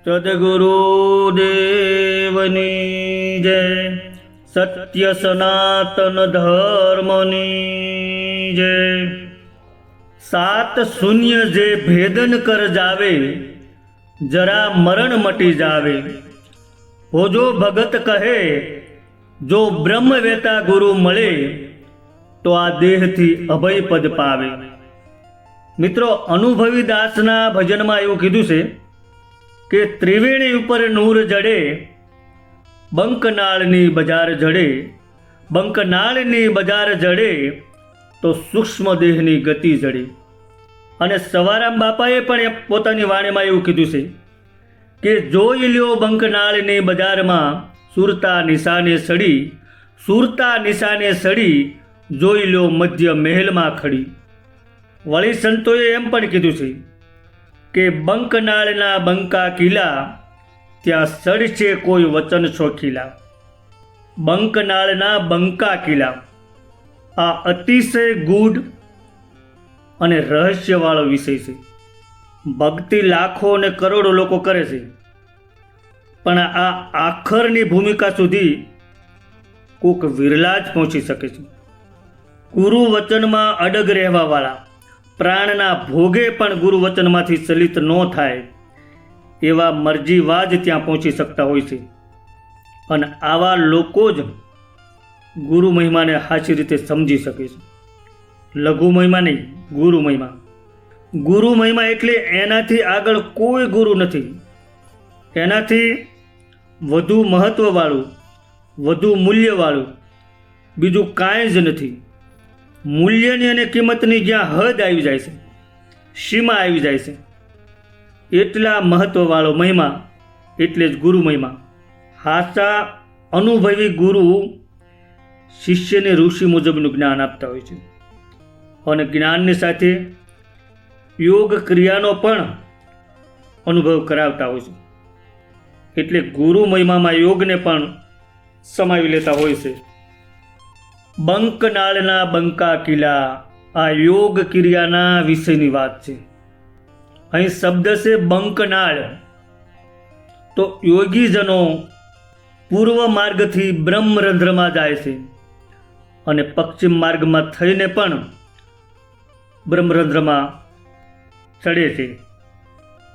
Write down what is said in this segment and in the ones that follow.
સદગુરુદેવની જય, સત્ય સનાતન ધર્મની જય। 7 શૂન્ય જે ભેદન કર જાવે, જરા મરણ મટી જાવે। ભોજો ભગત કહે, જો બ્રહ્મ વેતા ગુરુ મળે, તો આ દેહથી અભય પદ પાવે। મિત્રો, અનુભવી દાસના ભજનમાં એવું કીધું છે કે ત્રિવેણી ઉપર નૂર જડે, બંકનાળની બજાર જડે। બંકનાળની બજાર જડે તો સૂક્ષ્મ દેહની ગતિ જડે। અને સવારામ બાપાએ પણ પોતાની વાણીમાં એવું કીધું છે કે જોઈ લ્યો બંકનાળની બજારમાં, સુરતા નિશાને સડી, સુરતા નિશાને સડી, જોઈ લ્યો મધ્ય મહેલમાં ખડી। વળી સંતોએ એમ પણ કીધું છે કે બંકનાળના બંકા કિલ્લા, ત્યાં સડશે કોઈ વચન શોખીલા। બંકનાળના બંકા કિલ્લા આ અતિશય ગૂઢ અને રહસ્યવાળો વિષય છે। ભક્તિ લાખો અને કરોડો લોકો કરે છે, પણ આ આખરની ભૂમિકા સુધી કોક વિરલા જ પહોંચી શકે છે। ગુરુ વચનમાં અડગ રહેવાવાળા, પ્રાણના ભોગે પણ ગુરુ વચનમાંથી ચલિત ન થાય એવા મરજીવાજ ત્યાં પહોંચી શકતા હોય છે। અને આવા લોકો જ ગુરુ મહિમાને સાચી રીતે સમજી શકે છે। લઘુ મહિમા નહીં, ગુરુ મહિમા। ગુરુ મહિમા એટલે એનાથી આગળ કોઈ ગુરુ નથી, એનાથી વધુ મહત્વવાળું, વધુ મૂલ્યવાળું બીજું કાંઈ જ નથી। મૂલ્યની અને કિંમતની જ્યાં હદ આવી જાય છે, સીમા આવી જાય છે, એટલા મહત્વવાળો મહિમા એટલે જ ગુરુ મહિમા। સાચા અનુભવી ગુરુ શિષ્યને ઋષિ મુજબનું જ્ઞાન આપતા હોય છે, અને જ્ઞાનની સાથે યોગ ક્રિયાનો પણ અનુભવ કરાવતા હોય છે। એટલે ગુરુ મહિમામાં યોગને પણ સમાવી લેતા હોય છે। બંકનાળના બંકા કિલ્લા આ યોગ ક્રિયાના વિષયની વાત છે। અહીં શબ્દ છે બંકનાળ, તો યોગીજનો પૂર્વ માર્ગથી બ્રહ્મરંધ્રમાં જાય છે અને પશ્ચિમ માર્ગમાં થઈને પણ બ્રહ્મરંધ્રમાં ચડે છે,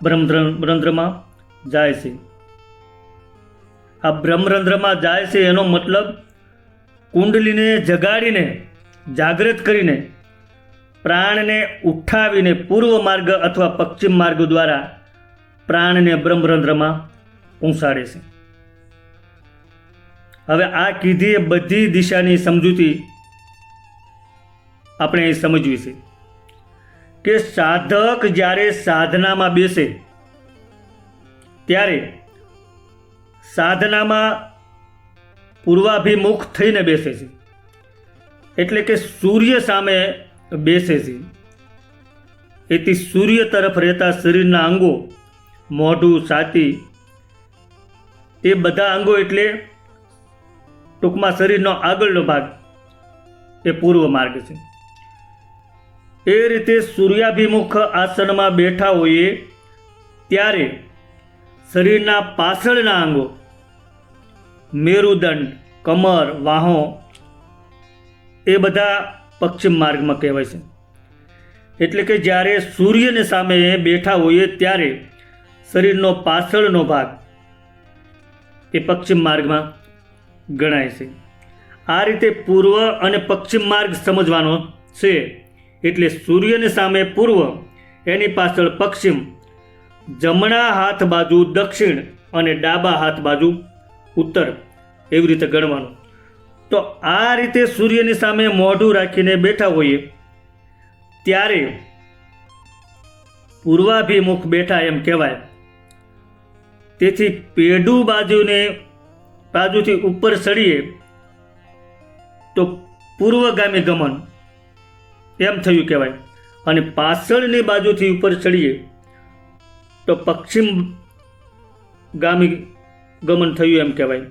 બ્રહ્મરંધ્રમાં જાય છે। આ બ્રહ્મરંધ્રમાં જાય છે એનો મતલબ કુંડલીને જગાડીને, જાગૃત કરીને, પ્રાણને ઉઠાવીને પૂર્વ માર્ગ અથવા પશ્ચિમ માર્ગ દ્વારા પ્રાણને બ્રહ્મરંધ્રમાં પહોંચાડે છે। હવે આ કીધી એ બધી દિશાની સમજૂતી આપણે અહીં સમજવી છે કે સાધક જ્યારે સાધનામાં બેસે ત્યારે સાધનામાં પૂર્વાભિમુખ થઈને બેસે છે, એટલે કે સૂર્ય સામે બેસે છે। એથી સૂર્ય તરફ રહેતા શરીરના અંગો, મોઢું, છાતી, એ બધા અંગો એટલે ટૂંકમાં શરીરનો આગળનો ભાગ એ પૂર્વ માર્ગ છે। એ રીતે સૂર્યાભિમુખ આસનમાં બેઠા હોઈએ ત્યારે શરીરના પાછળના અંગો, મેરુદંડ, કમર, વાહો, એ બધા પશ્ચિમ માર્ગમાં કહેવાય છે। એટલે કે જ્યારે સૂર્યને સામે બેઠા હોઈએ ત્યારે શરીરનો પાછળનો ભાગ એ પશ્ચિમ માર્ગમાં ગણાય છે। આ રીતે પૂર્વ અને પશ્ચિમ માર્ગ સમજવાનો છે। એટલે સૂર્યની સામે પૂર્વ, એની પાછળ પશ્ચિમ, જમણા હાથ બાજુ દક્ષિણ અને ડાબા હાથ બાજુ ઉત્તર, એવી રીતે ગણવાનું। તો આ રીતે સૂર્યની સામે મોઢું રાખીને બેઠા હોઈએ ત્યારે પૂર્વાભિમુખ બેઠા એમ કહેવાય। તેથી પેઢું બાજુથી ઉપર ચડીએ તો પૂર્વગામી ગમન એમ થયું કહેવાય, અને પાછળની બાજુથી ઉપર ચડીએ તો પશ્ચિમગામી ગમન થયું એમ કહેવાય।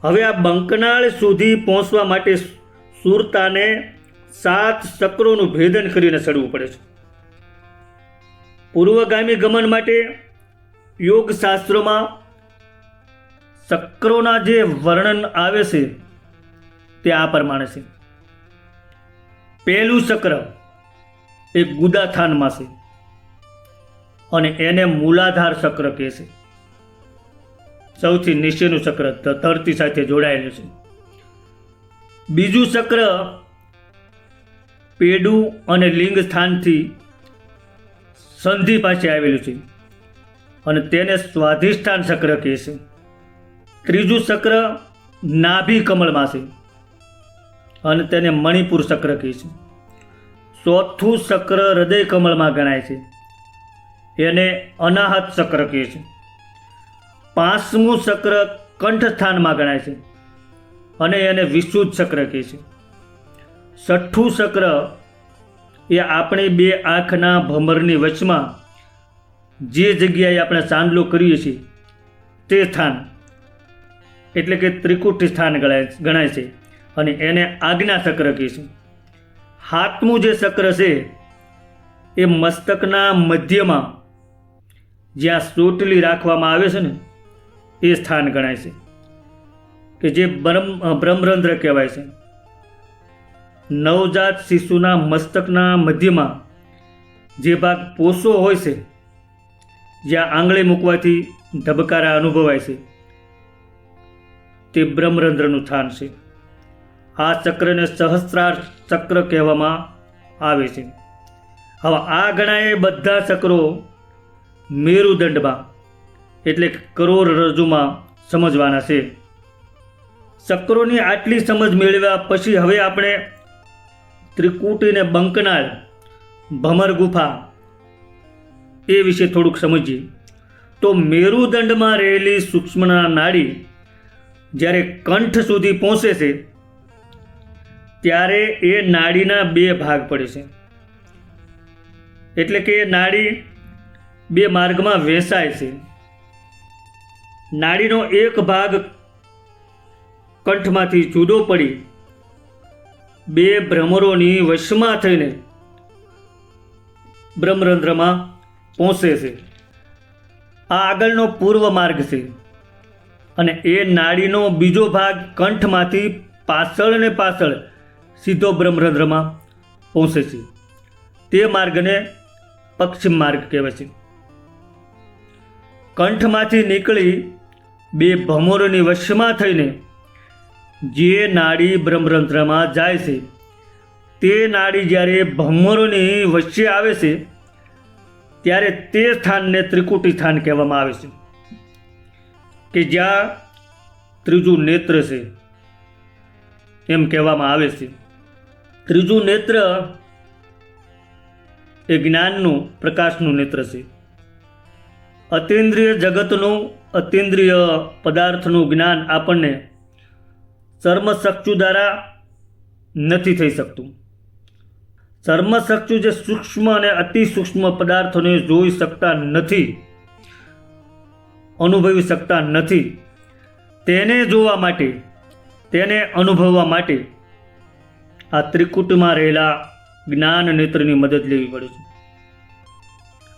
હવે આ બંકનાળ સુધી પહોંચવા માટે સુરતાને 7 ચક્રોનું ભેદન કરીને ચડવું પડે છે। પૂર્વગામી ગમન માટે યોગશાસ્ત્રોમાં ચક્રોના જે વર્ણન આવે છે તે આ પ્રમાણે છે. પહેલું ચક્ર એ ગુદાથાનમાં છે અને એને મૂલાધાર ચક્ર કહે છે. સૌથી નીચેનું ચક્ર ધરતી સાથે જોડાયેલું છે. બીજું ચક્ર પેડું અને લિંગ સ્થાનથી સંધિ પાસે આવેલું છે અને તેને સ્વાધિષ્ઠાન ચક્ર કહે છે. ત્રીજું ચક્ર નાભી કમળમાં છે અને તેને મણિપુર ચક્ર કહે છે. ચોથું ચક્ર હૃદય કમળમાં ગણાય છે, એને અનાહત ચક્ર કહે છે. પાંચમું ચક્ર કંઠસ્થાનમાં ગણાય છે અને એને વિશુદ્ધ ચક્ર કહે છે. છઠ્ઠું ચક્ર એ આપણી બે આંખના ભમરની વચમાં જે જગ્યાએ આપણે ચાંદલો કરીએ છીએ તે સ્થાન એટલે કે ત્રિકુટી સ્થાન ગણાય છે અને એને આજ્ઞા ચક્ર કહે છે. સાતમું જે ચક્ર છે એ મસ્તકના મધ્યમાં જ્યાં ચોટલી રાખવામાં આવે છે ને એ સ્થાન ગણાય છે કે જે બ્રહ્મરંધ્ર કહેવાય છે. નવજાત શિશુના મસ્તકના મધ્યમાં જે ભાગ પોસો હોય છે, જ્યાં આંગળી મૂકવાથી ધબકારા અનુભવાય છે, તે બ્રહ્મરંધ્રનું સ્થાન છે. આ ચક્રને સહસ્ત્રાર ચક્ર કહેવામાં આવે છે. હવે આ ગણાય બધા ચક્રો મેરુદંડમાં એટલે કરોડરજ્જુમાં સમજવાના છે. ચક્રોની આટલી સમજ મેળવ્યા પછી હવે આપણે ત્રિકુટીને બંકનાળ ભમર ગુફા એ વિશે થોડુંક સમજીએ. તો મેરુદંડમાં રહેલી સૂક્ષ્મના નાડી જ્યારે કંઠ સુધી પહોંચે છે ત્યારે એ નાડીના બે ભાગ પડે છે. એટલે કે એ નાડી બે માર્ગમાં વહેંચાય છે. નાડીનો એક ભાગ કંઠમાંથી જુદો પડી બે ભ્રમરોની વશમાં થઈને બ્રહ્મરંધ્રમાં પહોંચે છે. આ આગળનો પૂર્વ માર્ગ છે અને એ નાડીનો બીજો ભાગ કંઠમાંથી પાછળ ને પાછળ સીધો બ્રહ્મરંધ્રમાં પહોંચે છે. તે માર્ગને પશ્ચિમ માર્ગ કહેવાય છે. કંઠમાંથી નીકળી બે ભમરોની વશમાં થઈને જે નાડી બ્રહ્મરંધ્રમાં જાય છે તે નાડી જ્યારે ભમરોની વચ્ચે આવે છે ત્યારે તે સ્થાનને ત્રિકુટી સ્થાન કહેવામાં આવે છે કે જ્યાં ત્રીજું નેત્ર છે એમ કહેવામાં આવે છે. ત્રીજું નેત્ર એ જ્ઞાનનું પ્રકાશનું નેત્ર છે. અતિન્દ્રિય જગતનું અતિન્દ્રિય પદાર્થનું જ્ઞાન આપણને ચર્મચક્ષુ દ્વારા નથી થઈ શકતું. ચર્મચક્ષુ જે સૂક્ષ્મ અને અતિ સૂક્ષ્મ પદાર્થોને જોઈ શકતા નથી, અનુભવી શકતા નથી, તેને જોવા માટે, તેને અનુભવવા માટે આ ત્રિકુટીમાં રહેલા જ્ઞાન નેત્રની મદદ લેવી પડે છે.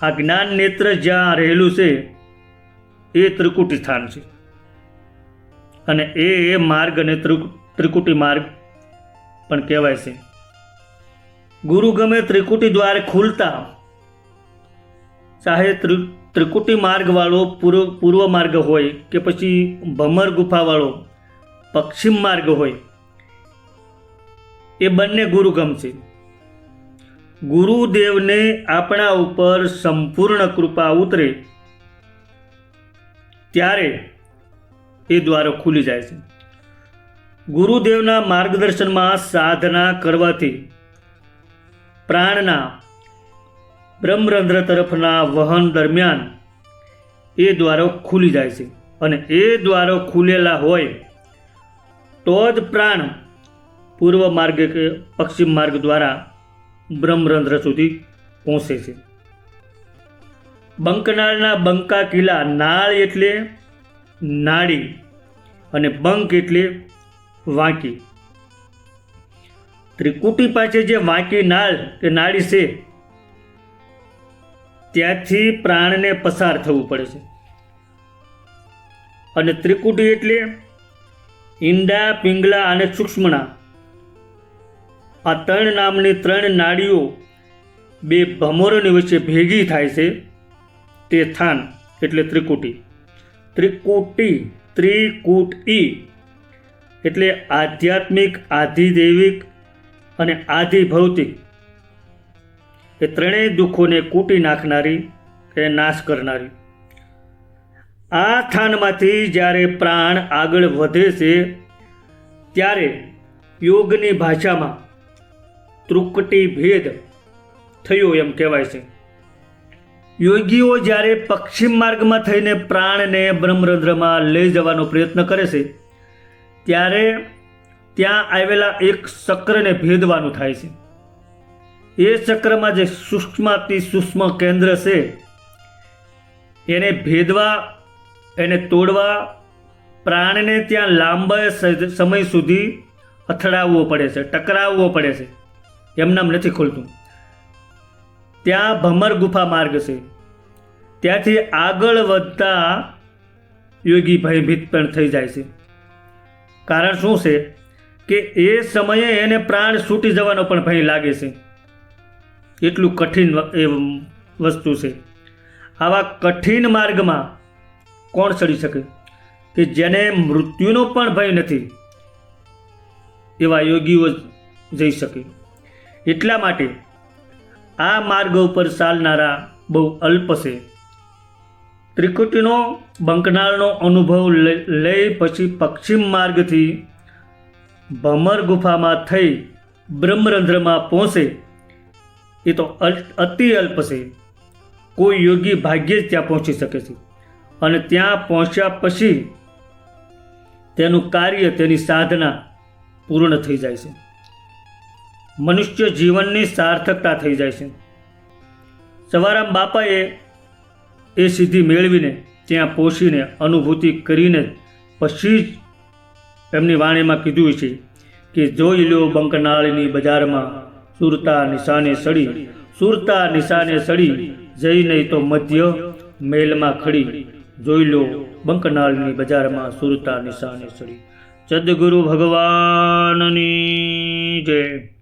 આ જ્ઞાન નેત્ર જ્યાં રહેલું છે એ ત્રિકુટી સ્થાન છે અને એ માર્ગ અને ત્રિકુટી માર્ગ પણ કહેવાય છે. ગુરુ ગમે ત્રિકુટી દ્વાર ખુલતા, ચાહે ત્રિકુટી માર્ગવાળો પૂર્વ માર્ગ હોય કે પછી ભમર ગુફાવાળો પશ્ચિમ માર્ગ હોય, એ બંને ગુરુગમ છે. ગુરુદેવને આપણા ઉપર સંપૂર્ણ કૃપા ઉતરે ત્યારે એ દ્વારો ખુલી જાય છે. ગુરુદેવના માર્ગદર્શનમાં સાધના કરવાથી પ્રાણના બ્રહ્મરંધ્ર તરફના વહન દરમિયાન એ દ્વારો ખુલી જાય છે અને એ દ્વારો ખુલેલા હોય તો જ પ્રાણ પૂર્વ માર્ગ કે પશ્ચિમ માર્ગ દ્વારા બ્રહ્મરંધ્ર સુધી પહોંચે છે. બંકનાળના બંકા કિલ્લા, નાળ એટલે નાડી અને બંક એટલે વાંકી. ત્રિકુટી પાસે જે વાંકી નાળ કે નાડી છે ત્યાંથી પ્રાણને પસાર થવું પડે છે. અને ત્રિકુટી એટલે ઈંડા, પિંગલા અને સૂક્ષ્મણા, આ ત્રણ નામની ત્રણ નાડીઓ બે ભમરોની વચ્ચે ભેગી થાય છે તે થાન એટલે ત્રિકુટી. ત્રિકૂટી એટલે આધ્યાત્મિક, આધિદૈવિક અને આધિભૌતિક એ ત્રણેય દુઃખોને કૂટી નાખનારી કે નાશ કરનારી. આ થાનમાંથી જ્યારે પ્રાણ આગળ વધે છે ત્યારે યોગની ભાષામાં ત્રુકટી ભેદ થયો એમ કહેવાય છે. યોગીઓ જ્યારે પશ્ચિમ માર્ગમાં થઈને પ્રાણને બ્રહ્મરંધ્રમાં લઈ જવાનો પ્રયત્ન કરે છે ત્યારે ત્યાં આવેલા એક ચક્રને ભેદવાનું થાય છે. એ ચક્રમાં જે સૂક્ષ્માતિ સૂક્ષ્મ કેન્દ્ર છે એને ભેદવા, એને તોડવા પ્રાણને ત્યાં લાંબા સમય સુધી અથડાવવો પડે છે, ટકરાવવો પડે છે, એમનામ નથી ખુલતું. ત્યાં ભમર ગુફા માર્ગ છે, ત્યાંથી આગળ વધતા યોગી ભયભીત પણ થઈ જાય છે. કારણ શું છે કે એ સમયે એને પ્રાણ છૂટી જવાનો પણ ભય લાગે છે. એટલું કઠિન એ વસ્તુ છે. આવા કઠિન માર્ગમાં કોણ ચડી શકે? કે જેને મૃત્યુનો પણ ભય નથી એવા યોગીઓ જઈ શકે. એટલા માટે આ માર્ગ ઉપર ચાલનારા બહુ અલ્પ છે. ત્રિકુટીનો બંકનાળનો અનુભવ લઈ પછી પશ્ચિમ માર્ગથી ભમર ગુફામાં થઈ બ્રહ્મરંધ્રમાં પહોંચે એ તો અતિ અલ્પ છે. કોઈ યોગી ભાગ્યે જ ત્યાં પહોંચી શકે છે અને ત્યાં પહોંચ્યા પછી તેનું કાર્ય, તેની સાધના પૂર્ણ થઈ જાય છે. મનુષ્ય જીવનની સાર્થકતા થઈ જાય છે. સવારામ બાપાએ એ સિદ્ધિ મેળવીને ત્યાં પહોંચીને અનુભૂતિ કરીને પછી જ એમની વાણીમાં કીધું છે કે જોઈ લો બંકનાળની બજારમાં સુરતા નિશાને સડી, સુરતા નિશાને સડી, જઈ નહીં તો મધ્ય મેલમાં ખડી. જોઈ લો બંકનાળની બજારમાં સુરતા નિશાને સડી. સદગુરુ ભગવાનની જય.